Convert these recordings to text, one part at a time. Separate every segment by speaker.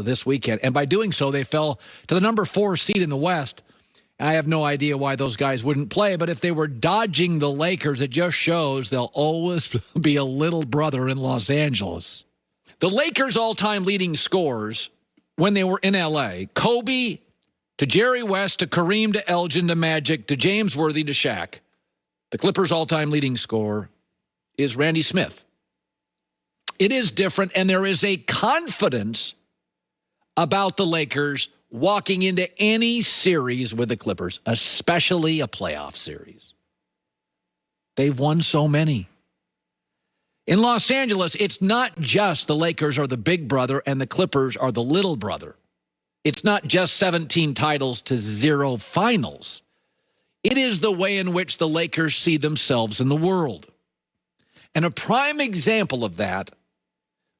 Speaker 1: this weekend. And by doing so, they fell to the number 4 seed in the West. I have no idea why those guys wouldn't play, but if they were dodging the Lakers, it just shows they'll always be a little brother in Los Angeles. The Lakers' all-time leading scorers when they were in L.A., Kobe to Jerry West to Kareem to Elgin to Magic to James Worthy to Shaq. The Clippers' all-time leading scorer is Randy Smith. It is different, and there is a confidence about the Lakers walking into any series with the Clippers, especially a playoff series. They've won so many. In Los Angeles, it's not just the Lakers are the big brother and the Clippers are the little brother. It's not just 17 titles to 0 finals. It is the way in which the Lakers see themselves in the world. And a prime example of that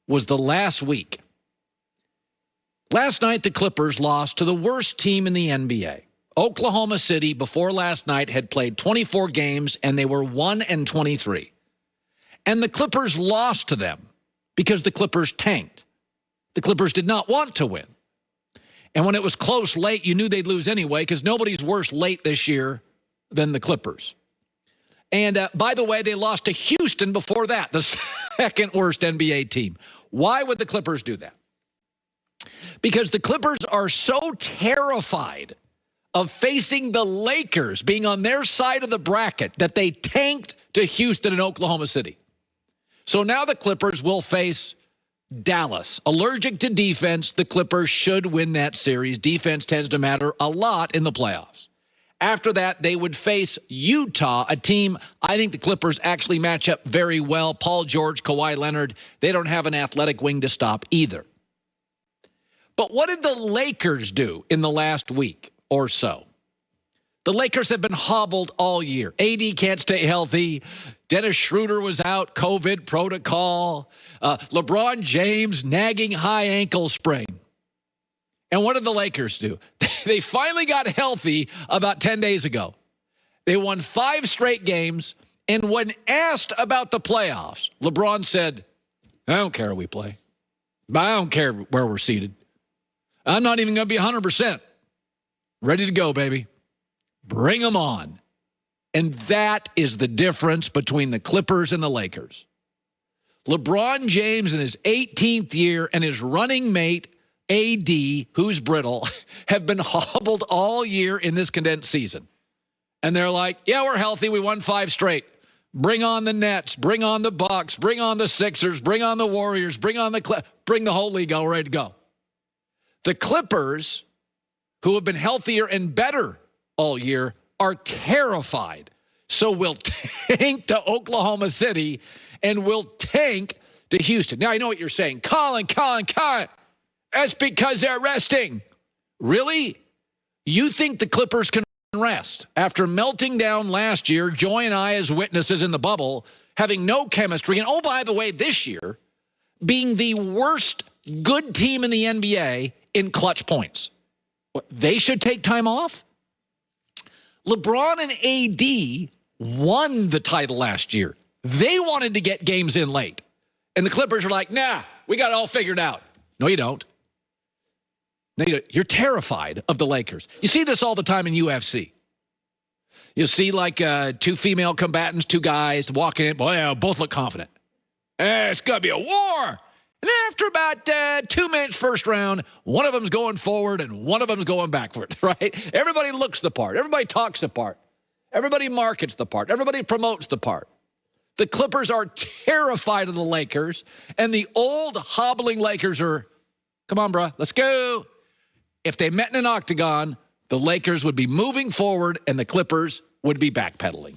Speaker 1: was the last week. Last night, the Clippers lost to the worst team in the NBA. Oklahoma City, before last night, had played 24 games, and they were 1-23. And the Clippers lost to them because the Clippers tanked. The Clippers did not want to win. And when it was close late, you knew they'd lose anyway because nobody's worse late this year than the Clippers. And by the way, they lost to Houston before that, the second worst NBA team. Why would the Clippers do that? Because the Clippers are so terrified of facing the Lakers being on their side of the bracket that they tanked to Houston and Oklahoma City. So now the Clippers will face Dallas. Allergic to defense, the Clippers should win that series. Defense tends to matter a lot in the playoffs. After that, they would face Utah, a team I think the Clippers actually match up very well. Paul George, Kawhi Leonard, they don't have an athletic wing to stop either. But what did the Lakers do in the last week or so? The Lakers have been hobbled all year. AD can't stay healthy. Dennis Schroeder was out, COVID protocol. LeBron James nagging high ankle sprain. And what did the Lakers do? They finally got healthy about 10 days ago. They won 5 straight games, and when asked about the playoffs, LeBron said, I don't care who we play. I don't care where we're seated. I'm not even going to be 100%. Ready to go, baby. Bring them on. And that is the difference between the Clippers and the Lakers. LeBron James in his 18th year and his running mate, AD, who's brittle, have been hobbled all year in this condensed season. And they're like, yeah, we're healthy. We won 5 straight. Bring on the Nets. Bring on the Bucks. Bring on the Sixers. Bring on the Warriors. Bring on bring the whole league all ready to go. The Clippers, who have been healthier and better all year, are terrified. So we'll tank to Oklahoma City and we'll tank to Houston. Now, I know what you're saying. Colin. That's because they're resting. Really? You think the Clippers can rest after melting down last year, Joy and I as witnesses in the bubble, having no chemistry, and oh, by the way, this year, being the worst good team in the NBA in clutch points. They should take time off? LeBron and AD won the title last year. They wanted to get games in late. And the Clippers are like, nah, we got it all figured out. No, you don't. No, you don't. You're terrified of the Lakers. You see this all the time in UFC. You see like 2 female combatants, 2 guys walking in. Boy, yeah, both look confident. It's going to be a war. And after about 2 minutes first round, one of them's going forward and one of them's going backward, right? Everybody looks the part. Everybody talks the part. Everybody markets the part. Everybody promotes the part. The Clippers are terrified of the Lakers, and the old hobbling Lakers are, come on, bro, let's go. If they met in an octagon, the Lakers would be moving forward and the Clippers would be backpedaling.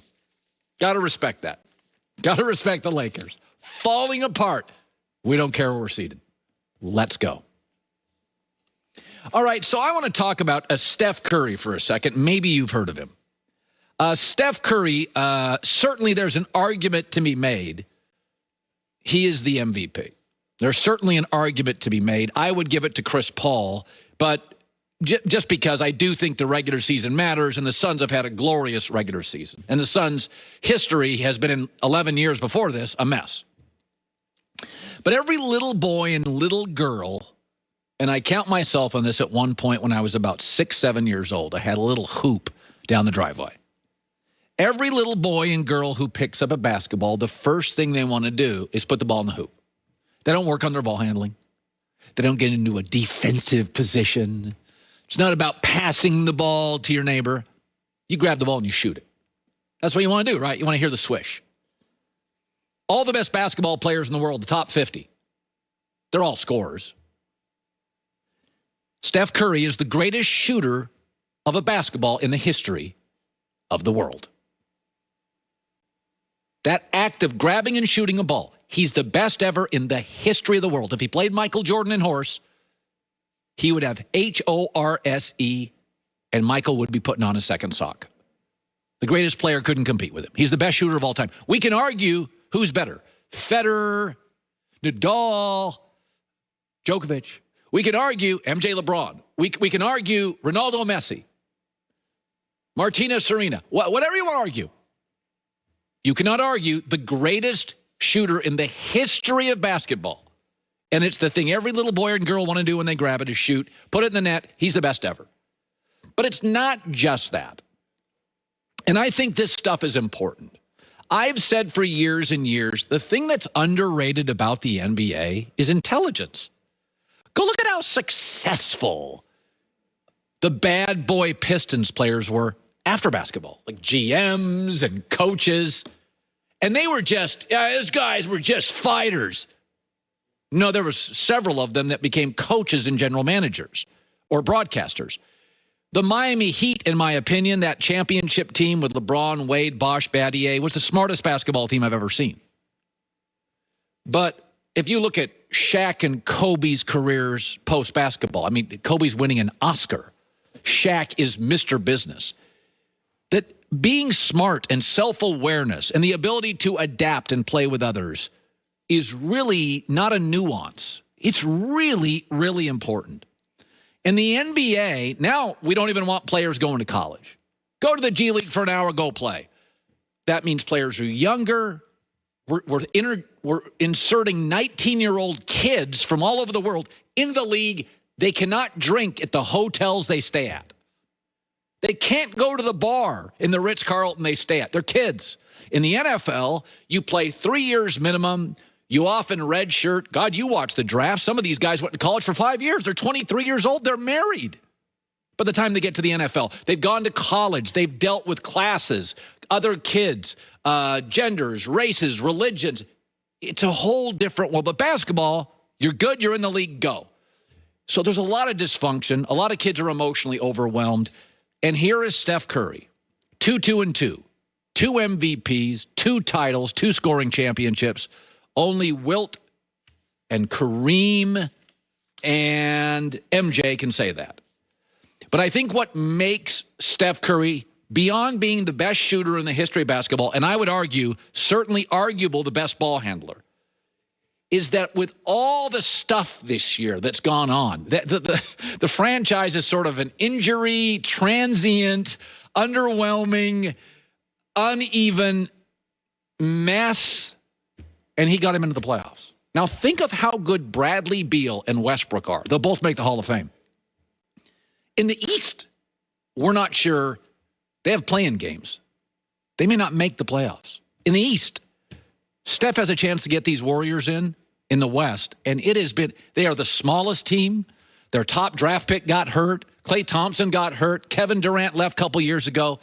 Speaker 1: Got to respect that. Got to respect the Lakers. Falling apart. We don't care where we're seated. Let's go. All right, so I want to talk about Steph Curry for a second. Maybe you've heard of him. Steph Curry, certainly there's an argument to be made. He is the MVP. There's certainly an argument to be made. I would give it to Chris Paul, but just because I do think the regular season matters, and the Suns have had a glorious regular season. And the Suns' history has been, in 11 years before this, a mess. But every little boy and little girl And I count myself on this at one point when I was about 6, 7 years old. I had a little hoop down the driveway. Every little boy and girl who picks up a basketball, the first thing they want to do is put the ball in the hoop. They don't work on their ball handling. They don't get into a defensive position. It's not about passing the ball to your neighbor. You grab the ball and you shoot it. That's what you want to do, right? You want to hear the swish. All the best basketball players in the world, the top 50, they're all scorers. Steph Curry is the greatest shooter of a basketball in the history of the world. That act of grabbing and shooting a ball, he's the best ever in the history of the world. If he played Michael Jordan in horse, he would have HORSE, and Michael would be putting on his second sock. The greatest player couldn't compete with him. He's the best shooter of all time. We can argue who's better, Federer, Nadal, Djokovic. We can argue MJ LeBron. We can argue Ronaldo Messi, Martina Serena, whatever you want to argue. You cannot argue the greatest shooter in the history of basketball. And it's the thing every little boy and girl want to do when they grab it is shoot, put it in the net. He's the best ever. But it's not just that. And I think this stuff is important. I've said for years and years, the thing that's underrated about the NBA is intelligence. Go look at how successful the bad boy Pistons players were after basketball, like GMs and coaches. And they were just, those guys were just fighters. No, there was several of them that became coaches and general managers or broadcasters. The Miami Heat, in my opinion, that championship team with LeBron, Wade, Bosh, Battier, was the smartest basketball team I've ever seen. But if you look at Shaq and Kobe's careers post-basketball, I mean, Kobe's winning an Oscar. Shaq is Mr. Business. That being smart and self-awareness and the ability to adapt and play with others is really not a nuance. It's really, really important. In the NBA, now we don't even want players going to college. Go to the G League for an hour, go play. That means players are younger. We're inserting 19-year-old kids from all over the world into the league. They cannot drink at the hotels they stay at. They can't go to the bar in the Ritz-Carlton they stay at. They're kids. In the NFL, you play 3 years minimum. You often redshirt. God, you watch the draft. Some of these guys went to college for 5 years. They're 23 years old. They're married by the time they get to the NFL. They've gone to college. They've dealt with classes, other kids, genders, races, religions. It's a whole different world. But basketball, you're good. You're in the league. Go. So there's a lot of dysfunction. A lot of kids are emotionally overwhelmed. And here is Steph Curry, 2-2-2, 2 MVPs, 2 titles, 2 scoring championships. Only Wilt and Kareem and MJ can say that. But I think what makes Steph Curry, beyond being the best shooter in the history of basketball, and I would argue, certainly arguable, the best ball handler, is that with all the stuff this year that's gone on, the franchise is sort of an injury, transient, underwhelming, uneven mess, and he got him into the playoffs. Now think of how good Bradley Beal and Westbrook are. They'll both make the Hall of Fame. In the East, we're not sure. They have play-in games. They may not make the playoffs. In the East, Steph has a chance to get these Warriors in the West, and it has been, they are the smallest team. Their top draft pick got hurt. Klay Thompson got hurt. Kevin Durant left a couple years ago.